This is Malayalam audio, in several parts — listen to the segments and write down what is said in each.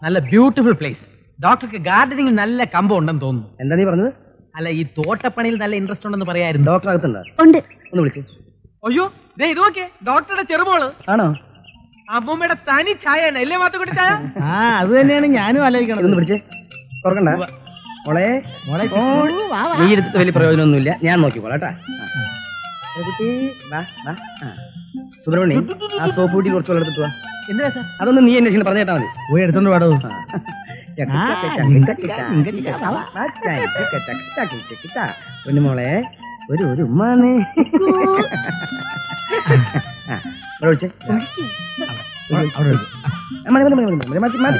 നല്ല ബ്യൂട്ടിഫുൾ പ്ലേസ്. ഡോക്ടർക്ക് ഗാർഡനിങ് നല്ല കമ്പം ഉണ്ടെന്ന് തോന്നുന്നു. എന്താ നീ പറഞ്ഞത്? അല്ല, ഈ തോട്ടപ്പണിയിൽ നല്ല ഇൻട്രസ്റ്റ് ഉണ്ടെന്ന് പറയായിരുന്നു. ഡോക്ടർ അകത്തുണ്ടോ? ഉണ്ട്. ഒന്ന് വിളിച്ചു. അയ്യോ, ദേ ഇത് നോക്കിയേ, ഡോക്ടറുടെ ചെറുമോള്. ആണോ? അമ്മൂമ്മയുടെ തനി ചായ അല്ലേ മാത്തുക്കുട്ടി ചായ? അത് തന്നെയാണ് ഞാനും ആലോചിക്കണം. ഒന്ന് പിടിച്ചേ, തുറക്കണ്ട മോളെ. മോളെ നീ എടുത്തിട്ട് വലിയ പ്രയോജനമൊന്നുമില്ല, ഞാൻ നോക്കിക്കോളാം കേട്ടാ. കുട്ടി സുബ്രഹ്മണി, ആ സോപ്പ് കൂട്ടി കുറച്ച് വെള്ളം എടുത്തിട്ട് വാ. എന്തിനാ സാർ? അതൊന്നും നീ അന്വേഷിക്കണം, പറഞ്ഞേട്ടാ മതി. പോയി എടുത്തോണ്ട് പാടോ. മോളെ ഒരു ഉമ്മാന്ന് ഒഴിച്ചേ. മതി.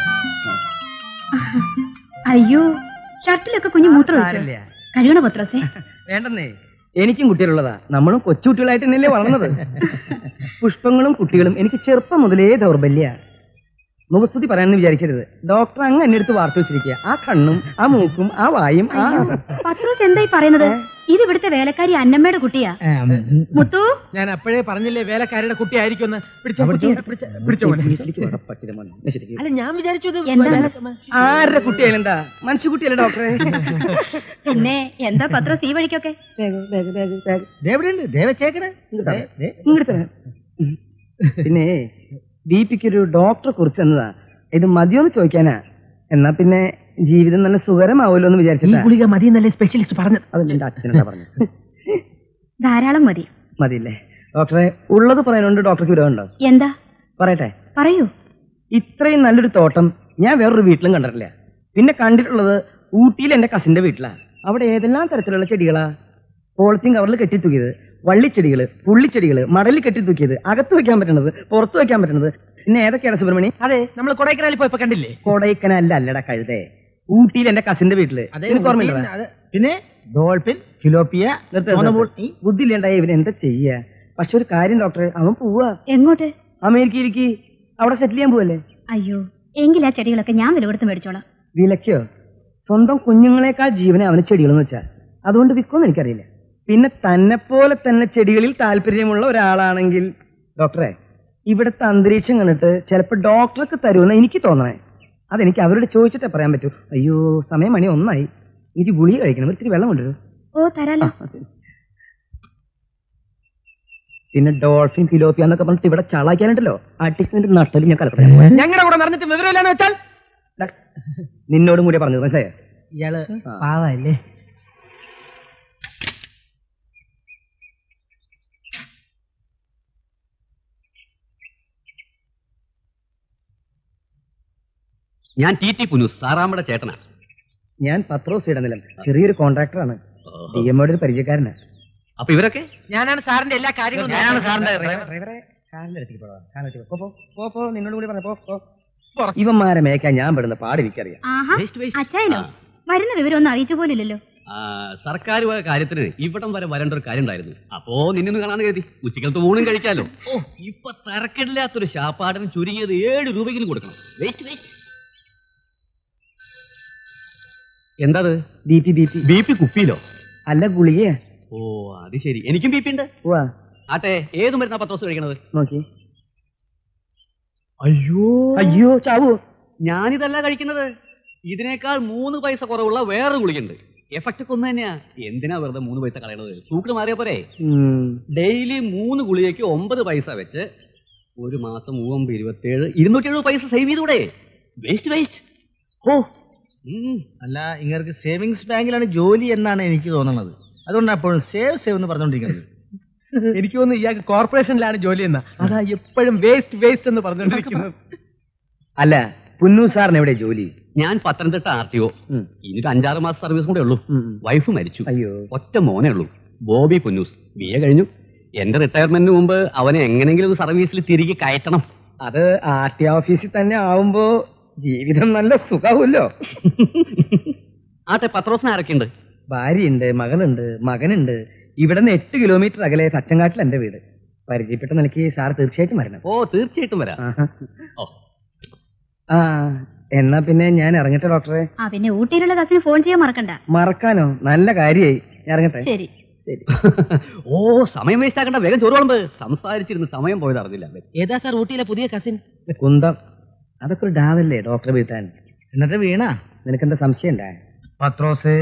അയ്യോ, ഷർട്ടിലൊക്കെ കുഞ്ഞു മൂത്രം ഒഴിച്ചോ? കഴിയണ പത്രോസേ? വേണ്ടെന്നേ, എനിക്കും കുട്ടികളുള്ളതാ. നമ്മളും കൊച്ചുകുട്ടികളായിട്ട് തന്നെയല്ലേ വളർന്നത്. പുഷ്പങ്ങളും കുട്ടികളും എനിക്ക് ചെറുപ്പം മുതലേ ദൗർബല്യ. മുഖസ്തുതി പറയാനെന്ന് വിചാരിക്കരുത്. ഡോക്ടർ അങ്ങ് എന്നെ എടുത്ത് വാർത്ത വെച്ചിരിക്കുക. ആ കണ്ണും ആ മൂക്കും ആ വായും. പത്രോസ് എന്തായി പറയുന്നത്? ഇത് ഇവിടുത്തെ വേലക്കാരി അന്നമ്മയുടെ കുട്ടിയാ. മുത്തു, ഞാൻ അപ്പോഴേ പറഞ്ഞില്ലേ വേലക്കാരുടെ കുട്ടി ആയിരിക്കും. അല്ല, ഞാൻ വിചാരിച്ചു ആരുടെ കുട്ടിയായാലെന്താ, മനുഷ്യക്കുട്ടിയല്ലേ ഡോക്ടറെ? പിന്നെ എന്താ പത്രോസ് ഈ വഴിക്കൊക്കെ? പിന്നെ ദീപിക്കൊരു ഡോക്ടറെ കുറിച്ച് എന്നതാ. ഇത് മതിയോന്ന് ചോദിക്കാനാ. എന്നാ പിന്നെ ജീവിതം നല്ല സുഖരമാവുമല്ലോ എന്ന് വിചാരിച്ചിട്ടാ. ഗുളിക മതി എന്നല്ലേ സ്പെഷ്യലിസ്റ്റ് പറഞ്ഞത്? അത് എന്റെ അച്ഛനെന്താ പറഞ്ഞത്? ധാരാളം മതി. മതിയില്ലേ ഡോക്ടറെ? ഉള്ളത് പറയാനുണ്ട്. ഡോക്ടർക്ക് വിരോധമുണ്ടോ? എന്താ? പറയട്ടെ. പറയൂ. ഇത്രയും നല്ലൊരു തോട്ടം ഞാൻ വേറൊരു വീട്ടിലും കണ്ടിട്ടില്ല. പിന്നെ കണ്ടിട്ടുള്ളത് ഊട്ടിയിൽ എന്റെ കസിന്റെ വീട്ടിലാ. അവിടെ ഏതെല്ലാം തരത്തിലുള്ള ചെടികളാ. പോളിത്തീൻ കവറിൽ കെട്ടിത്തൂക്കിയത്, വള്ളിച്ചെടികള്, പുള്ളിച്ചെടികള്, മടലിൽ കെട്ടിത്തൂക്കിയത്, അകത്ത് വെക്കാൻ പറ്റുന്നത്, പുറത്ത് വെക്കാൻ പറ്റുന്നത്. പിന്നെ ഏതൊക്കെയാണ് സുബ്രഹ്മണി? അതെ, നമ്മൾ കൊടൈക്കനാലിൽ പോയപ്പോ കണ്ടില്ലേ? കൊടൈക്കനാലിൽ അല്ലടാ കഴുതേ, ഊട്ടിയിൽ എന്റെ കസിന്റെ വീട്ടില്. പിന്നെ ഡോൾഫിൻ, ഫിലോപ്പിയ. ബുദ്ധിയില്ലേണ്ടായി ഇവന് എന്താ ചെയ്യാ? പക്ഷെ ഒരു കാര്യം ഡോക്ടറെ, അവൻ പോവാ. എങ്ങോട്ട്? അമേരിക്കയിലേക്ക്. അവിടെ സെറ്റിൽ ചെയ്യാൻ പോവല്ലേ? അയ്യോ, എങ്കിൽ ആ ചെടികളൊക്കെ ഞാൻ വില കൊടുത്ത് മേടിച്ചോളാം. വിലക്കോ? സ്വന്തം കുഞ്ഞുങ്ങളെക്കാൾ ജീവനെ അവന് ചെടികളെന്ന് വെച്ചാ. അതുകൊണ്ട് വിൽക്കുമെന്ന് എനിക്കറിയില്ല. പിന്നെ തന്നെ പോലെ തന്നെ ചെടികളിൽ താല്പര്യമുള്ള ഒരാളാണെങ്കിൽ ഡോക്ടറെ, ഇവിടുത്തെ അന്തരീക്ഷം കണ്ടിട്ട് ചിലപ്പോൾ ഡോക്ടർക്ക് തരുമെന്ന് എനിക്ക് തോന്നണേ. അതെനിക്ക് അവരോട് ചോദിച്ചിട്ടേ പറയാൻ പറ്റൂ. അയ്യോ, സമയം മണി 1 എനിക്ക് ഗുളിക കഴിക്കണം. ഇത്തിരി വെള്ളം കൊണ്ടുവരും. ഓ, തരാലോ. പിന്നെ ഡോൾഫിൻ, ഫിലോപ്പിയ എന്നൊക്കെ പറഞ്ഞിട്ട് ഇവിടെ ചളാക്കാനുണ്ടല്ലോ. അടിക്കുന്നതിന്റെ നട്ടല് ഞാൻ കലപ്പറയാം. ഞങ്ങളുടെ കൂടെ നടന്നിട്ട് വിവരമില്ലാന്ന് വെച്ചാൽ നിന്നോടും കൂടി പറഞ്ഞത് മനസ്സിലായോ? ഇയാള് പാവല്ലേ? ഞാൻ ടി പുനൂസ്, സാറാമ്മയുടെ ചേട്ടനാ. ഞാൻ പത്രോസ് ഇടനിലം, ചെറിയൊരു കോൺട്രാക്ടറാണ്. DMOയുടെ ഒരു പരിചയക്കാരനാ. അപ്പൊ ഇവരൊക്കെ? ഞാനാണ് സാറിന്റെ എല്ലാ കാര്യങ്ങളും. ഞാനാണ് സാറിന്റെ നിന്നോട് കൂടി പറഞ്ഞ ഇവന്മാരെ മേക്കാൻ ഞാൻ പെടുന്ന പാട് എനിക്കറിയാം. അച്ചായനോ? വരുന്ന വിവരം ഒന്നും അറിയിച്ചു പോലില്ലല്ലോ. സർക്കാർ കാര്യത്തിന് ഇവിടം വരെ വരേണ്ട ഒരു കാര്യം ഉണ്ടായിരുന്നു. അപ്പോ നിന്നൊന്ന് കാണാൻ കരുതി. ഉച്ചക്കലത്ത് ഊണും കഴിക്കാലോ. ഓ, ഇപ്പൊ തരക്കില്ലാത്തൊരു ശാപ്പാടിന് ചുരുങ്ങിയത് 7 രൂപയ്ക്കും കൊടുക്കണം. എന്താ ബി പി കുപ്പിയിലോ? അല്ല, ഗുളികയെ. ഓ, അത് ശരി. എനിക്കും ബി പി ഉണ്ട്. ആട്ടെ, ഏത് മരുന്നാ പത്ത് ദിവസം കഴിക്കണത്? നോക്കി. അയ്യോ അയ്യോ, ചാവോ? ഞാനിതല്ല കഴിക്കുന്നത്. ഇതിനേക്കാൾ 3 പൈസ കുറവുള്ള വേറെ ഗുളികയുണ്ട്. എഫക്റ്റ് ഒക്കെ ഒന്ന് തന്നെയാ. എന്തിനാ വെറുതെ 3 പൈസ കളയണത്? സൂക്കിൽ മാറിയ പോരെ. ഡെയിലി 3 ഗുളികയ്ക്ക് 9 പൈസ വെച്ച് ഒരു മാസം 27 270 പൈസ സേവ് ചെയ്തൂടെ? വേസ്റ്റ്. ഓ, അല്ല, ഇങ്ങനെ സേവിങ്സ് ബാങ്കിലാണ് ജോലി എന്നാണ് എനിക്ക് തോന്നുന്നത്. അതുകൊണ്ടാണ് എപ്പോഴും സേവ് എന്ന് പറഞ്ഞോണ്ടിരിക്കുന്നത്. എനിക്ക് തോന്നുന്നു ഇയാൾക്ക് കോർപ്പറേഷനിലാണ് ജോലി എന്നാ. അതാ എപ്പോഴും വേസ്റ്റ് എന്ന് പറഞ്ഞോണ്ടിരിക്കുന്നത്. അല്ല, പുന്നു സാറിന് എവിടെ ജോലി? ഞാൻ പത്തനംതിട്ട RTO. ഇനി 5-6 മാസം സർവീസ് കൂടെ ഉള്ളൂ. വൈഫ് മരിച്ചു. അയ്യോ. ഒറ്റ മോനേ ഉള്ളൂ, ബോബി പുന്നൂസ്. BA കഴിഞ്ഞു. എന്റെ റിട്ടയർമെന്റിന് മുമ്പ് അവനെ എങ്ങനെങ്കിലും സർവീസിൽ തിരികെ കയറ്റണം. അത് RTO ഓഫീസിൽ തന്നെ ആവുമ്പോ ജീവിതം നല്ല സുഖാവുമല്ലോ. ആട്ടെ, പത്രോസിന് ആരൊക്കെയുണ്ട്? ഭാര്യയുണ്ട്, മകളുണ്ട്, മകനുണ്ട്. ഇവിടെ നിന്ന് 8 കിലോമീറ്റർ അകലെ തച്ചങ്കാട്ടിൽ എന്റെ വീട്. പരിചയപ്പെട്ട നിലയ്ക്ക് സാർ തീർച്ചയായിട്ടും വരണം. ഓ, തീർച്ചയായിട്ടും വരാം. എന്നാ പിന്നെ ഞാൻ ഇറങ്ങട്ടെ ഡോക്ടറെ. പിന്നെ ഊട്ടിയിലുള്ള കസിന് ഫോൺ ചെയ്യാൻ മറക്കണ്ട. മറക്കാനോ? നല്ല കാര്യമായി. ഇറങ്ങട്ടെ. ശരി. ഓ, സമയം വേസ്റ്റ് ആക്കണ്ട, വേഗം ചോറ് വിളമ്പ്. സംസാരിച്ചിരുന്ന് സമയം പോയത് അറിഞ്ഞില്ല. ഏതാ സാർ ഊട്ടിയിലെ പുതിയ കസിൻ? കുന്തം. അതൊക്കെ ഒരു ഡാവല്ലേ ഡോക്ടറെ വീഴ്ത്താൻ. എന്നിട്ട് വീണ നിനക്കെന്താ സംശയം ഉണ്ടാ? പത്രോസേ,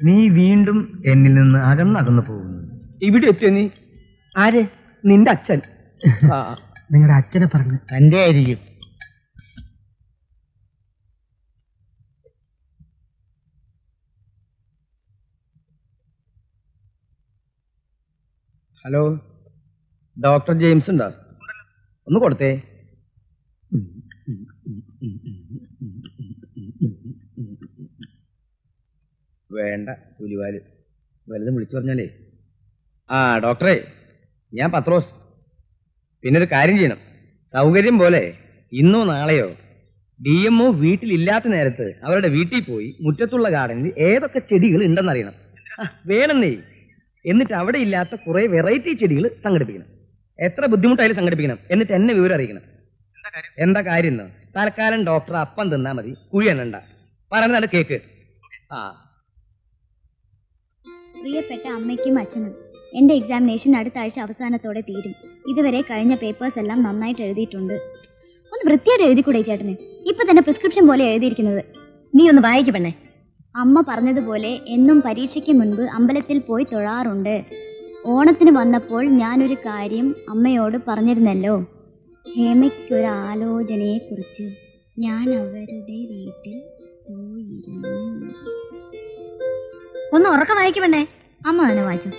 നീ വീണ്ടും എന്നിൽ നിന്ന് അകന്നകന്നു പോകുന്നു. ഇവിടെ എത്തിയോ നീ? ആര്? നിന്റെ അച്ഛൻ. നിങ്ങളുടെ അച്ഛനെ പറഞ്ഞു. തന്റെ ആയിരിക്കും. ഹലോ, ഡോക്ടർ ജെയിംസ് ഉണ്ടോ? ഒന്ന് കൊടുത്തേ. വേണ്ട, പുലിവാല് വലുതും വിളിച്ചു പറഞ്ഞാലേ. ആ ഡോക്ടറെ, ഞാൻ പത്രോസ്. പിന്നെ ഒരു കാര്യം ചെയ്യണം. സൗകര്യം പോലെ ഇന്നോ നാളെയോ DMO വീട്ടിലില്ലാത്ത നേരത്ത് അവരുടെ വീട്ടിൽ പോയി മുറ്റത്തുള്ള ഗാർഡനിൽ ഏതൊക്കെ ചെടികൾ ഉണ്ടെന്നറിയണം. വേണമെന്നേ. എന്നിട്ട് അവിടെ ഇല്ലാത്ത കുറെ വെറൈറ്റി ചെടികൾ സംഘടിപ്പിക്കണം. എത്ര ബുദ്ധിമുട്ടായാലും സംഘടിപ്പിക്കണം. എന്നിട്ട് എന്നെ വിവരം അറിയിക്കണം. എന്താ കാര്യം എന്ന് തൽക്കാലം ഡോക്ടർ അപ്പം തിന്നാ മതി, കുഴി എണ്ണണ്ട. പറയുന്നതാണ് കേക്ക്. ആ പ്രിയപ്പെട്ട അമ്മയ്ക്കും അച്ഛനും, എന്റെ എക്സാമിനേഷൻ അടുത്ത ആഴ്ച അവസാനത്തോടെ തീരും. ഇതുവരെ കഴിഞ്ഞ പേപ്പേഴ്സ് എല്ലാം നന്നായിട്ട് എഴുതിയിട്ടുണ്ട്. ഒന്ന് വൃത്തിയായിട്ട് എഴുതിക്കൂടെ ചേട്ടന്? ഇപ്പൊ തന്നെ പ്രിസ്ക്രിപ്ഷൻ പോലെ എഴുതിയിരിക്കുന്നത്. നീ ഒന്ന് വായിക്ക് പെണ്ണേ. അമ്മ പറഞ്ഞതുപോലെ എന്നും പരീക്ഷയ്ക്ക് മുൻപ് അമ്പലത്തിൽ പോയി തൊഴാറുണ്ട്. ഓണത്തിന് വന്നപ്പോൾ ഞാനൊരു കാര്യം അമ്മയോട് പറഞ്ഞിരുന്നല്ലോ. ഹേമയ്ക്കൊരാലോചനയെ കുറിച്ച്. ഞാൻ അവരുടെ വീട്ടിൽ പോയിരുന്നു. ഒന്ന് ഉറക്കം വായിക്കുമെന്നേ. അമ്മ തന്നെ വായിച്ചു.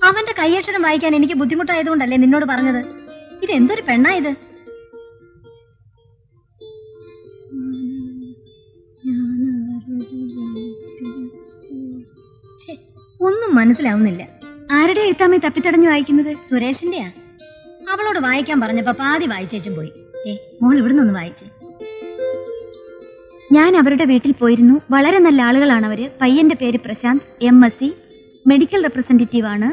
അവന്റെ കൈയക്ഷരം വായിക്കാൻ എനിക്ക് ബുദ്ധിമുട്ടായതുകൊണ്ടല്ലേ നിന്നോട് പറഞ്ഞത്. ഇതെന്തൊരു പെണ്ണാ ഇത്? ഒന്നും മനസ്സിലാവുന്നില്ല. ആരുടെ എഴുത്താമ്മ തപ്പിത്തടഞ്ഞു വായിക്കുന്നത്? സുരേഷിന്റെയാ. അവളോട് വായിക്കാൻ പറഞ്ഞപ്പോ പാതി വായിച്ചേച്ചും പോയി. മോൾ ഇവിടുന്ന് ഒന്ന് വായിച്ചേ. ഞാൻ അവരുടെ വീട്ടിൽ പോയിരുന്നു. വളരെ നല്ല ആളുകളാണ് അവര്. പയ്യന്റെ പേര് പ്രശാന്ത്, MSc, മെഡിക്കൽ റെപ്രസെന്റേറ്റീവ് ആണ്.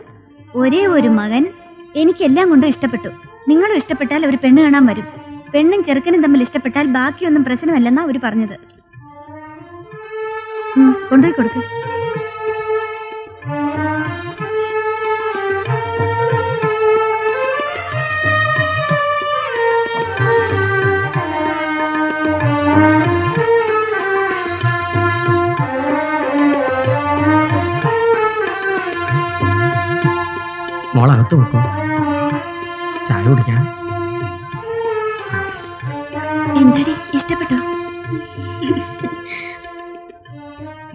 ഒരേ ഒരു മകൻ. എനിക്കെല്ലാം കൊണ്ടും ഇഷ്ടപ്പെട്ടു. നിങ്ങളും ഇഷ്ടപ്പെട്ടാൽ ഒരു പെണ്ണ് കാണാൻ വരും. പെണ്ണും ചെറുക്കനും തമ്മിൽ ഇഷ്ടപ്പെട്ടാൽ ബാക്കിയൊന്നും പ്രശ്നമല്ലെന്നാ അവര് പറഞ്ഞത്. കൊണ്ടുപോയി കൊടുക്ക്. മോളകത്ത് വെക്കോ, ചായ കുടിക്കാൻ. എന്താടി, ഇഷ്ടപ്പെട്ടോ?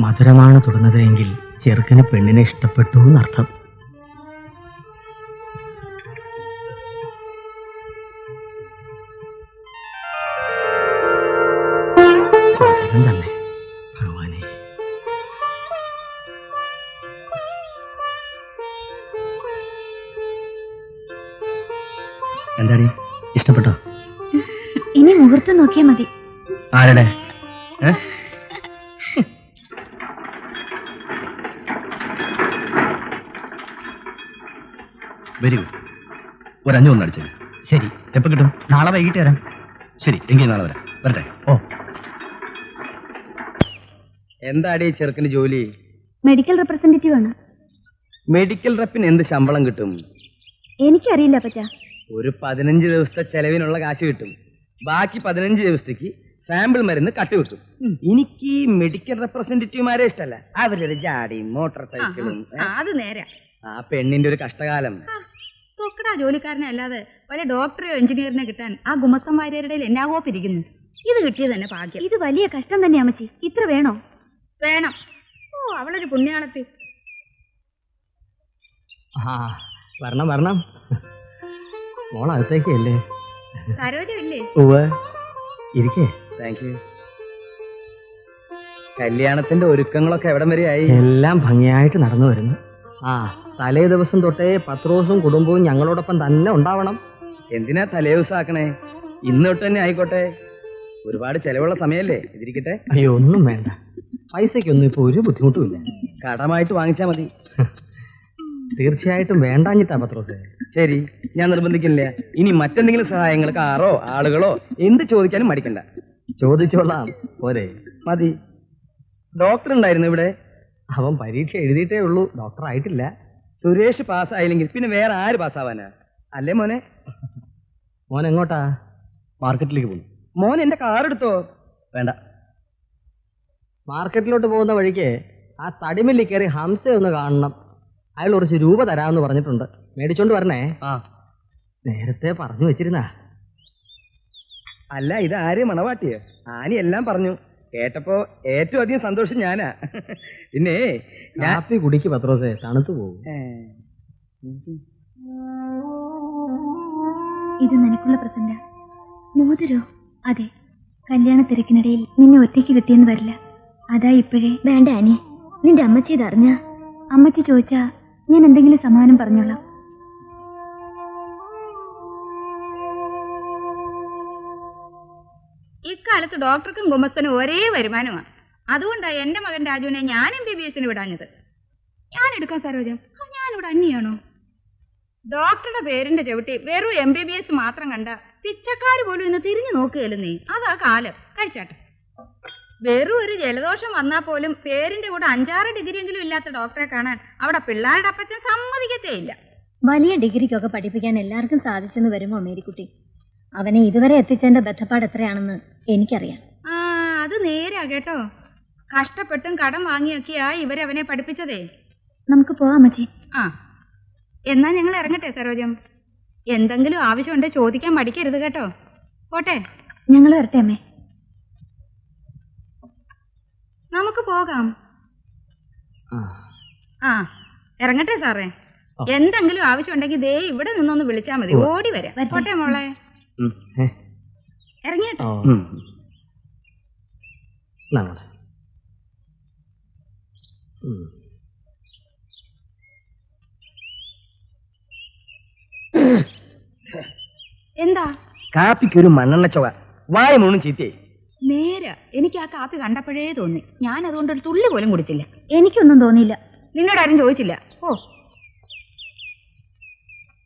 മധുരമാണ് തുടർന്നത് എങ്കിൽ ചെറുക്കന് പെണ്ണിനെ ഇഷ്ടപ്പെട്ടു എന്നർത്ഥം. തന്നെ ഭഗവാനെ. എന്താടി, ഇഷ്ടപ്പെട്ടോ? ഇനി മുഹൂർത്തം നോക്കിയാ മതി. ആരുടെ? Very good. ഒരു 5 ഒന്ന് അടിച്ചത്. ശരി, എപ്പോ കിട്ടും? നാളെ വൈകിട്ട് വരാം. ശരി, എങ്കിൽ നാളെ വരാം. വരട്ടെ. ഓ, എന്താടി ചെറുക്കന് ജോലി? മെഡിക്കൽ റെപ്രസെന്റേറ്റീവ് ആണ്. മെഡിക്കൽ റെപ്പിന് എന്ത് ശമ്പളം കിട്ടും? എനിക്കറിയില്ല പറ്റാ. ഒരു 15 ദിവസത്തെ ചെലവിനുള്ള കാശ് കിട്ടും. ബാക്കി 15 ദിവസത്തേക്ക് സാമ്പിൾ മരുന്ന് കട്ടുവെക്കും. എനിക്ക് മെഡിക്കൽ റെപ്രസെന്റേറ്റീവ്മാരെ ഇഷ്ടമല്ല. അവരൊരു ജാടിയും മോട്ടോർ സൈക്കിളും. അത് നേരെ. ആ പെണ്ണിന്റെ ഒരു കഷ്ടകാലം. തൊക്കടാ ജോലിക്കാരനെ അല്ലാതെ വല്ല ഡോക്ടറെയോ എഞ്ചിനീയറിനെ കിട്ടാൻ ആ ഗുമസ്തന്മാരുടെ എന്നാ ഹോപ്പിരിക്കുന്നു. ഇത് കിട്ടിയത് തന്നെ ഭാഗ്യം. ഇത് വലിയ കഷ്ടം തന്നെ അമ്മച്ചി. ഇത്ര വേണോ? വേണം. ഓ, അവളൊരു പുണ്യാളത്തി. വരണം വരണം. മോളകത്തേക്കല്ലേ? സരോജമില്ലേ? ഇരിക്കേ. Thank you. കല്യാണത്തിന്റെ ഒരുക്കങ്ങളൊക്കെ എവിടം വരെയായി? എല്ലാം ഭംഗിയായിട്ട് നടന്നു വരുന്നു. ആ, തലേ ദിവസം തൊട്ടേ പത്രോസും കുടുംബവും ഞങ്ങളോടൊപ്പം തന്നെ ഉണ്ടാവണം. എന്തിനാ തലേദിവസാക്കണേ? ഇന്ന് തൊട്ട് തന്നെ ആയിക്കോട്ടെ. ഒരുപാട് ചെലവുള്ള സമയല്ലേ. ഇതിരിക്കട്ടെ. അയ്യോ, ഒന്നും വേണ്ട. പൈസക്കൊന്നും ഇപ്പൊ ഒരു ബുദ്ധിമുട്ടുമില്ല. കടമായിട്ട് വാങ്ങിച്ചാ മതി. തീർച്ചയായിട്ടും വേണ്ടാഞ്ഞിട്ടാ പത്രോസേ. ശരി, ഞാൻ നിർബന്ധിക്കില്ല. ഇനി മറ്റെന്തെങ്കിലും സഹായങ്ങൾ, കാറോ ആളുകളോ എന്ത് ചോദിക്കാനും മടിക്കണ്ട. ചോദിച്ചോളാം. പോരെ? മതി. ഡോക്ടർ ഉണ്ടായിരുന്നു ഇവിടെ? അവൻ പരീക്ഷ എഴുതിയിട്ടേ ഉള്ളൂ, ഡോക്ടർ ആയിട്ടില്ല. സുരേഷ് പാസ്സായില്ലെങ്കിൽ പിന്നെ വേറെ ആര് പാസ്സാവാനാ? അല്ലേ മോനെ? മോൻ എങ്ങോട്ടാ? മാർക്കറ്റിലേക്ക് പോകുന്നു. മോൻ എന്റെ കാർ എടുത്തോ? വേണ്ട. മാർക്കറ്റിലോട്ട് പോകുന്ന വഴിക്ക് ആ തടിമില്ലി കയറി ഹംസ ഒന്ന് കാണണം. അയാൾ കുറച്ച് രൂപ തരാമെന്ന് പറഞ്ഞിട്ടുണ്ട്. മേടിച്ചോണ്ട് വരണേ. ആ, നേരത്തെ പറഞ്ഞു വെച്ചിരുന്ന. അല്ല, ഇത് ആര് മണവാട്ടിയോ? ആനി എല്ലാം പറഞ്ഞു. കേട്ടപ്പോ ഏറ്റവും അധികം സന്തോഷം ഞാനാ. പിന്നെ കാപ്പി കുടിക്ക് പത്രോസേ, തണുത്തു പോകും. ഇത് നിനക്കുള്ള പ്രസന്റ. മോതിരോ? അതെ. കല്യാണ തിരക്കിനിടയിൽ നിന്നെ ഒറ്റയ്ക്ക് കിട്ടിയെന്ന് വരില്ല. അതാ ഇപ്പോഴേ. വേണ്ട ആനി, നിന്റെ അമ്മച്ചി ഇതറിഞ്ഞ. അമ്മച്ചി ചോദിച്ചാ ഞാൻ എന്തെങ്കിലും സമാധാനം പറഞ്ഞോളാം. ഇക്കാലത്ത് ഡോക്ടർക്കും ഗുമസ്തനും ഒരേ വരുമാനമാണ്. അതുകൊണ്ടാണ് എന്റെ മകൻ രാജുവിനെ ഞാൻ MBBS വിടാഞ്ഞത്. ഞാൻ എടുക്കാൻ സരോജം, ഞാനിവിടെ അന്യാണോ? ഡോക്ടറുടെ പേരിന്റെ ചവിട്ടി വെറും MBBS മാത്രം കണ്ട പിച്ചക്കാർ പോലും ഇന്ന് തിരിഞ്ഞു നോക്കുകയല്ലേ നീ. അതാ കാലം. കഴിച്ചാട്ടെ. വെറും ഒരു ജലദോഷം വന്നാൽ പോലും പേരിന്റെ കൂടെ 5-6 ഡിഗ്രിയെങ്കിലും ഇല്ലാത്ത ഡോക്ടറെ കാണാൻ അവിടെ പിള്ളേരുടെ അപ്പച്ചൻ സമ്മതിക്കത്തേ ഇല്ല. വലിയ ഡിഗ്രിക്കൊക്കെ പഠിപ്പിക്കാൻ എല്ലാവർക്കും സാധിച്ചെന്ന് വരുമോ മേരിക്കുട്ടി? അവനെ ഇതുവരെ എത്തിച്ചതിന്റെ ബന്ധപ്പാട് എത്രയാണെന്ന് എനിക്കറിയാം. ആ, അത് നേരാ കേട്ടോ. കഷ്ടപ്പെട്ടും കടം വാങ്ങിയൊക്കെയാ ഇവരവനെ പഠിപ്പിച്ചതേ. നമുക്ക് പോവാം അമ്മച്ചി. ആ, എന്നാ ഞങ്ങൾ ഇറങ്ങട്ടെ സരോജം. എന്തെങ്കിലും ആവശ്യമുണ്ടെ ചോദിക്കാൻ മടിക്കരുത് കേട്ടോ. പോട്ടെ. ഞങ്ങൾ വരട്ടെ അമ്മേ. നമുക്ക് പോകാം. ആ, ആ, ഇറങ്ങട്ടെ സാറേ. എന്തെങ്കിലും ആവശ്യമുണ്ടെങ്കിൽ ദേ ഇവിടെ നിന്നൊന്ന് വിളിച്ചാൽ മതി. ഓടി വരാം. പോട്ടെ മോളെ. ഇറങ്ങിയട്ടെ. നമ്മുടെ എന്താ? കാപ്പിക്കൊരു മണ്ണെണ്ണ ചൊവ. വായ മൂന്നും ചീത്തയായി. നേരെ എനിക്ക് ആ കാപ്പി കണ്ടപ്പോഴേ തോന്നി. ഞാൻ അതുകൊണ്ട് ഒരു തുള്ളി പോലും കുടിച്ചില്ല. എനിക്കൊന്നും തോന്നിയില്ല. നിന്നോടാരും ചോദിച്ചില്ല. ഓ,